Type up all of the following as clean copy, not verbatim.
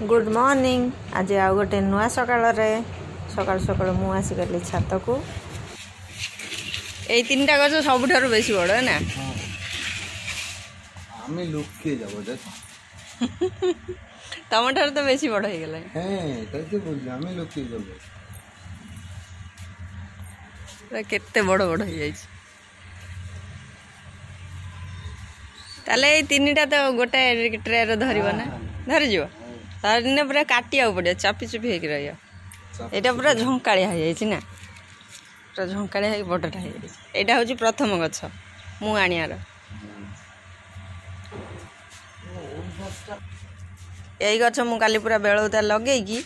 Good morning. आज आउ गोटे नुआ सकाल सकाल सकाल मु आसिकली छात को ये तीन टा गछ सब बेस बड़ है ना तुम ठार तो बेसी बड़ हो गला केते बड़ बड़ हो जाए ताले तीन टा तो गोटे ट्रे रे धरब ना धरीज धरने पूरा काटिया पड़े चापी चुपी हो रही यहाँ पूरा झंकाड़िया हो जाए ना पूरा झंकाड़िया हो बड़टा हो जाए यहाँ हूँ प्रथम गछ मु आनियार यही गछ मु काली पूरा बेलौता लगेगी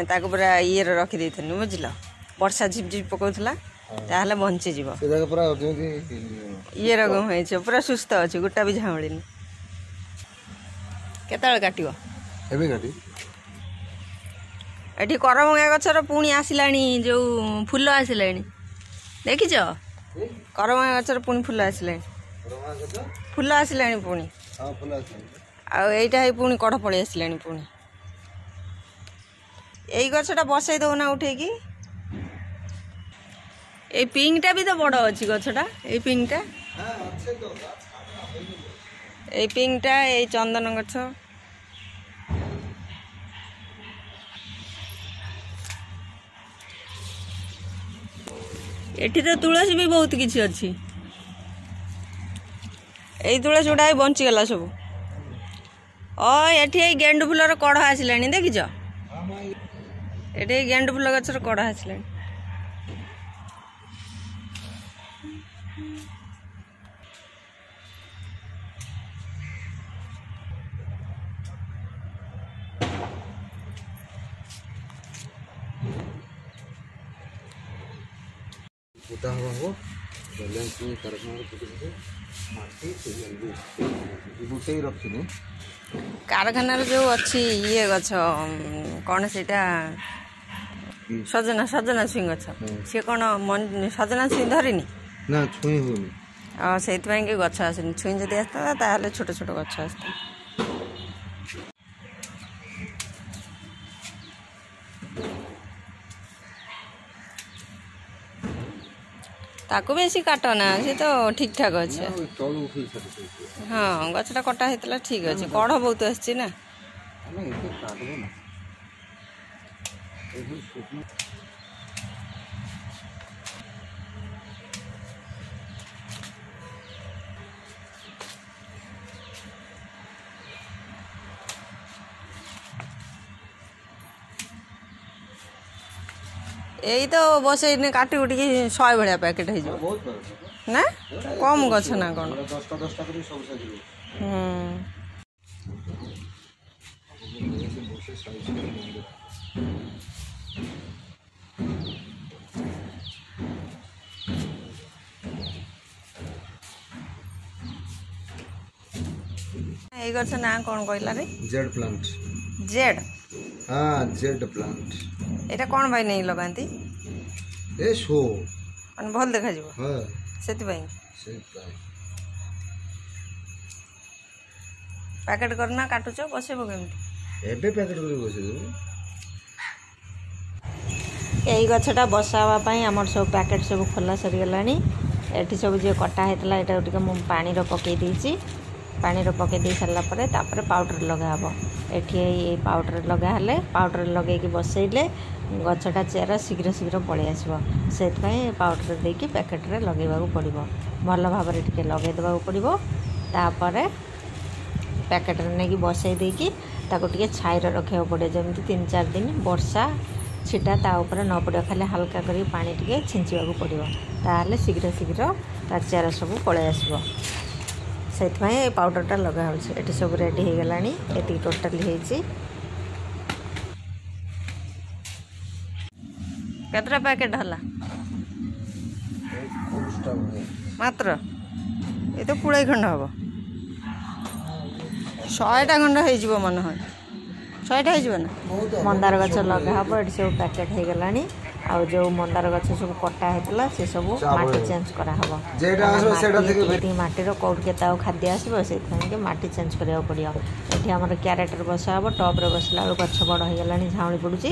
ताको पूरा ये रखी थी बुझल वर्षा झिप झिप पकाउला ताहले बंची जीव ये रकम हो पूरा सुस्थ अच्छे गोटा भी झामड़ी केत काट एटी करमंगा गछर पुणी आसला जो फूल आसला देखिच करमंगा गछर पुणी फूल आसला फूल आसला पुणी आईटा पुणी कढ़ पड़े आसला पुणी यही गछटा बसई दौना उठे कि ये पिंकटा भी तो बड़ अच्छी गछटा ये पिंकटा ये पिंकटा ये चंदन गछ एठी तो तुलसी भी बहुत किसी अच्छी यही तुलसी गुड़ा बंचीगला सब ये गेंडु फुलर कढ़ आसला देखिच ये गेंडु फुल गचर कढ़ आसला कारखाना जो अच्छी ये गछ कौन से सजना सजना छुई गछ सी कौन सजना छुई धरिनी ना छुई हो से गछ आसनी छुई जदि आसता ताहले छोट छोट गछ आसता ताको बेसी काटना सी तो ठीक ठाक अच्छे हाँ गछटा कटा होता ठीक अच्छे कढ़ बहुत आसची ना यही तो बस काटी कुटी 100 भाया पैकेट हो ना कम गछ ना कौन यही गछ ना कौन कहला रे जेड प्लांट जेड हाँ जेड प्लांट एटा कौन भाई नहीं लगाती ए शो मन भल देखा जीव हां सेति भाई पैकेट करना काटुच बसेबो केमती एबे पैकेट करी बसे यही गछटा बसावा पई हमर सब पैकेट सब खोला सरी गलानी एठी सब जे कटा हेतला एटा टिके मु पानी रो पके देछि पानी रो पके दे सरला परे तापर पाउडर लगा हबो एठी पाउडर लगा हले पाउडर लगे कि बसैले गछटा चेरा शीघ्र शीघ्र पड़े आसो से पाउडर देकी पैकेट रे लगेबा पड़ो भल भाव टिके लगे देबा पड़ो तापर पैकेट रे नेकी बसई देकी ताको टिके छाई रे रखिया पड़े जमी 3-4 दिन वर्षा छिटा ता ऊपर न पड़ो खाली हल्का करी पानी टिके छिंचिबा पड़ो ताहले शीघ्र शीघ्र ता चेरा सब पड़े आसो से पाउडरटा लगा ये सब रेडी हो गला ये टोटाली केतरा पैकेट हला मात्र ये तो 20 खंड हम 100टा खंड हो मन है 100टा हो ना मंदार गछ लगा हम ये सब पैकेट हो गला ଆଉ ଯେଉଁ ମନ୍ଦାର ଗଛ ସବୁ କଟା ହେଇଥିଲା ସେ ସବୁ ମାଟି ଚେଞ୍ଜ କରାହେବ। ମାଟିର କେଉଁଠି କେତେ ଆଉ ଖାଦ୍ୟ ଆସିବ ସେଇଥିପାଇଁ ମାଟି ଚେଞ୍ଜ କରିବାକୁ ପଡ଼ିବ। ଏଠି ଆମର କ୍ୟାରେଟରେ ବସା ହେବ। ଟପ୍ରେ ବସିଲା ବେଳକୁ ଗଛ ବଡ଼ ହେଇଗଲାଣି, ଝାଉଁଳି ପଡ଼ୁଛି।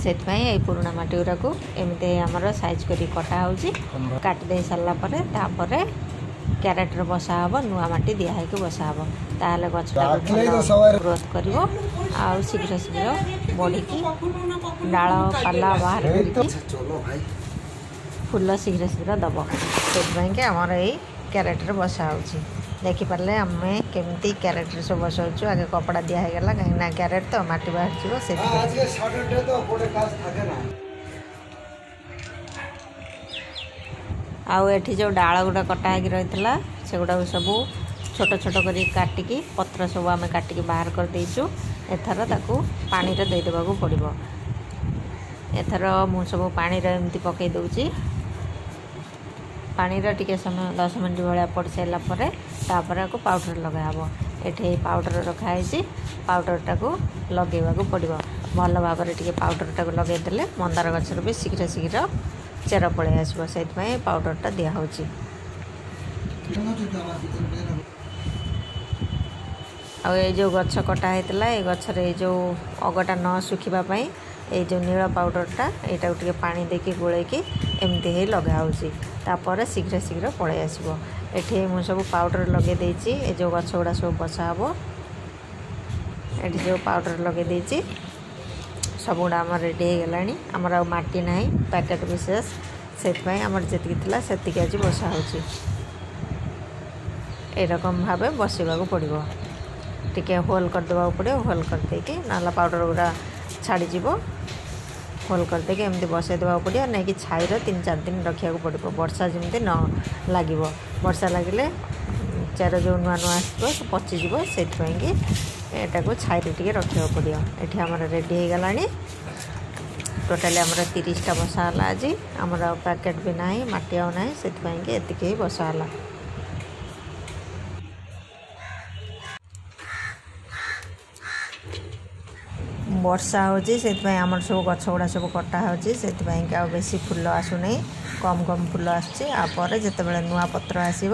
ସେଥିପାଇଁ ଏଇ ପୁରୁଣା ମାଟି ଗୁଡ଼ାକୁ ଏମିତି ଆମର ସାଇଜ୍ କରି କଟା ହେଉଛି। କାଟି ଦେଇ ସାରିଲା ପରେ ତାପରେ କ୍ୟାରେଟରେ ବସା ହେବ, ନୂଆ ମାଟି ଦିଆ ହେଇକି ବସା ହେବ। ତାହେଲେ ଗଛଟା ଗ୍ରୋଥ୍ କରିବ ଆଉ ଶୀଘ୍ର ଶୀଘ୍ର ବଢ଼ିକି ଡାଳ ପାଲା ବାହାର କରିକି ଫୁଲ ଶୀଘ୍ର ଶୀଘ୍ର ଦେବ। ସେଥିପାଇଁକି ଆମର ଏଇ କ୍ୟାରେଟରେ ବସା ହେଉଛି। ଦେଖିପାରିଲେ ଆମେ କେମିତି କ୍ୟାରେଟରେ ସବୁ ବସାଉଛୁ। ଆଗେ କପଡ଼ା ଦିଆ ହେଇଗଲା, କାହିଁକିନା କ୍ୟାରେଟ ତ ମାଟି ବାହାରିଯିବ ସେଥିପାଇଁ। ଆଉ ଏଠି ଯେଉଁ ଡାଳ ଗୁଡ଼ା କଟା ହେଇକି ରହିଥିଲା ସେଗୁଡ଼ାକୁ ସବୁ ଛୋଟ ଛୋଟ କରି କାଟିକି ପତ୍ର ସବୁ ଆମେ କାଟିକି ବାହାର କରିଦେଇଛୁ। ଏଥର ତାକୁ ପାଣିରେ ଦେଇଦେବାକୁ ପଡ଼ିବ। ଏଥର ମୁଁ ସବୁ ପାଣିରେ ଏମିତି ପକାଇ ଦେଉଛି। ପାଣିର ଟିକେ ସମୟ 10 ମିନିଟ୍ ଭଳିଆ ପଡ଼ି ସାରିଲା ପରେ ତାପରେ ଆକୁ ପାଉଡ଼ର ଲଗାହେବ। ଏଠି ପାଉଡ଼ର ରଖାହେଇଛି, ପାଉଡ଼ରଟାକୁ ଲଗାଇବାକୁ ପଡ଼ିବ। ଭଲ ଭାବରେ ଟିକେ ପାଉଡ଼ରଟାକୁ ଲଗାଇଦେଲେ ମନ୍ଦାର ଗଛରୁ ବି ଶୀଘ୍ର ଶୀଘ୍ର ଚେର ପଳେଇ ଆସିବ। ସେଇଥିପାଇଁ ପାଉଡ଼ରଟା ଦିଆହେଉଛି। ଆଉ ଏଇ ଯେଉଁ ଗଛ କଟା ହେଇଥିଲା ଏଇ ଗଛରେ ଏଇ ଯେଉଁ ଅଗଟା ନ ଶୁଖିବା ପାଇଁ ଏଇ ଯେଉଁ ନୀଳ ପାଉଡ଼ରଟା ଏଇଟାକୁ ଟିକେ ପାଣି ଦେଇକି ଗୋଳେଇକି ଏମିତି ହେଇ ଲଗାହେଉଛି। ତାପରେ ଶୀଘ୍ର ଶୀଘ୍ର ପଳେଇ ଆସିବ। ଏଠି ମୁଁ ସବୁ ପାଉଡ଼ର ଲଗାଇ ଦେଇଛି। ଏ ଯେଉଁ ଗଛ ଗୁଡ଼ା ସବୁ ବସା ହେବ। ଏଠି ଯେଉଁ ପାଉଡ଼ର ଲଗାଇ ଦେଇଛି ସବୁଗୁଡ଼ା ଆମର ରେଡ଼ି ହେଇଗଲାଣି। ଆମର ଆଉ ମାଟି ନାହିଁ, ପ୍ୟାକେଟ୍ ବିଶେଷ, ସେଥିପାଇଁ ଆମର ଯେତିକି ଥିଲା ସେତିକି ଆଜି ବସା ହେଉଛି। ଏରକମ ଭାବେ ବସିବାକୁ ପଡ଼ିବ। ଟିକେ ହୋଲ୍ କରିଦେବାକୁ ପଡ଼ିବ। ହୋଲ୍ କରିଦେଇକି ନହେଲେ ପାଉଡ଼ର ଗୁଡ଼ା ଛାଡ଼ିଯିବ। ହୋଲ୍ କରିଦେଇକି ଏମିତି ବସାଇ ଦେବାକୁ ପଡ଼ିବ। ନେଇକି ଛାଇରେ 3-4 ଦିନ ରଖିବାକୁ ପଡ଼ିବ, ବର୍ଷା ଯେମିତି ନ ଲାଗିବ। ବର୍ଷା ଲାଗିଲେ ଚାର ଯେଉଁ ନୂଆ ନୂଆ ଆସିବ ସେ ପଚିଯିବ। ସେଥିପାଇଁକି ଏଟାକୁ ଛାଇରେ ଟିକେ ରଖିବାକୁ ପଡ଼ିବ। ଏଠି ଆମର ରେଡ଼ି ହେଇଗଲାଣି। ଟୋଟାଲି ଆମର 30ଟା ବସା ହେଲା ଆଜି। ଆମର ଆଉ ପ୍ୟାକେଟ୍ ବି ନାହିଁ, ମାଟି ଆଉ ନାହିଁ, ସେଥିପାଇଁକି ଏତିକି ହିଁ ବସା ହେଲା। ବର୍ଷା ହେଉଛି ସେଥିପାଇଁ ଆମର ସବୁ ଗଛ ଗୁଡ଼ା ସବୁ କଟା ହେଉଛି। ସେଥିପାଇଁକି ଆଉ ବେଶୀ ଫୁଲ ଆସୁନାହିଁ, କମ୍ କମ୍ ଫୁଲ ଆସୁଛି। ଆଉ ପରେ ଯେତେବେଳେ ନୂଆ ପତ୍ର ଆସିବ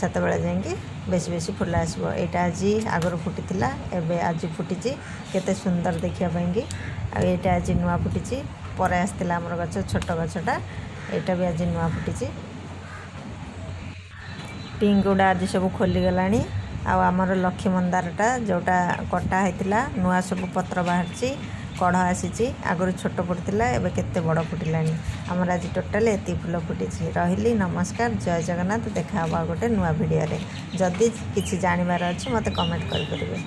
ସେତେବେଳେ ଯାଇକି ବେଶୀ ବେଶୀ ଫୁଲ ଆସିବ। ଏଇଟା ଆଜି ଆଗରୁ ଫୁଟିଥିଲା, ଏବେ ଆଜି ଫୁଟିଛି, କେତେ ସୁନ୍ଦର ଦେଖିବା ପାଇଁକି। ଆଉ ଏଇଟା ଆଜି ନୂଆ ଫୁଟିଛି। ପରେ ଆସିଥିଲା ଆମର ଗଛ, ଛୋଟ ଗଛଟା, ଏଇଟା ବି ଆଜି ନୂଆ ଫୁଟିଛି। ପିଙ୍କ ଗୁଡ଼ା ଆଜି ସବୁ ଖୋଲିଗଲାଣି। ଆଉ ଆମର ଲକ୍ଷ୍ମୀ ମନ୍ଦାରଟା ଯେଉଁଟା କଟା ହେଇଥିଲା ନୂଆ ସବୁ ପତ୍ର ବାହାରିଛି, କଢ଼ ଆସିଛି। ଆଗରୁ ଛୋଟ ଫୁଟିଥିଲା, ଏବେ କେତେ ବଡ଼ ଫୁଟିଲାଣି। ଆମର ଆଜି ଟୋଟାଲି ଏତିକି ଫୁଲ ଫୁଟିଛି। ରହିଲି, ନମସ୍କାର, ଜୟ ଜଗନ୍ନାଥ। ଦେଖା ହେବ ଆଉ ଗୋଟେ ନୂଆ ଭିଡ଼ିଓରେ। ଯଦି କିଛି ଜାଣିବାର ଅଛି ମୋତେ କମେଣ୍ଟ କରିପାରିବେ।